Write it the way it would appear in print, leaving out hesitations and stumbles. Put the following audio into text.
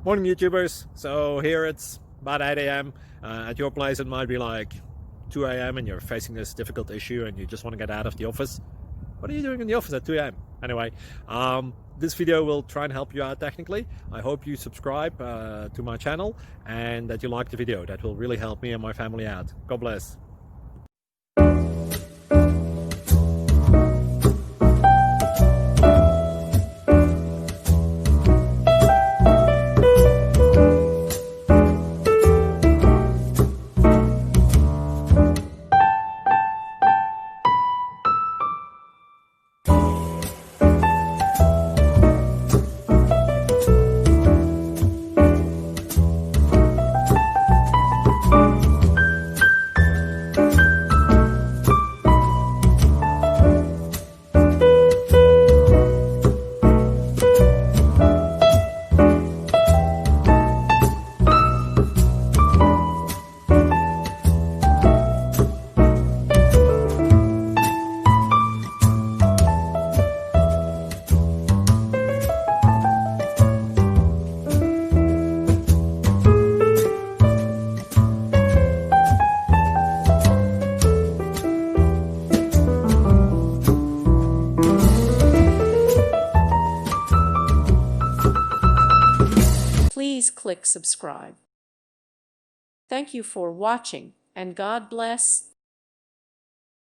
Morning YouTubers. So here it's about 8 a.m. At your place it might be like 2 a.m. and you're facing this difficult issue and you just want to get out of the office. What are you doing in the office at 2 a.m.? Anyway, this video will try and help you out technically. I hope you subscribe to my channel and that you like the video. That will really help me and my family out. God bless. Please click subscribe. Thank you for watching, and God bless.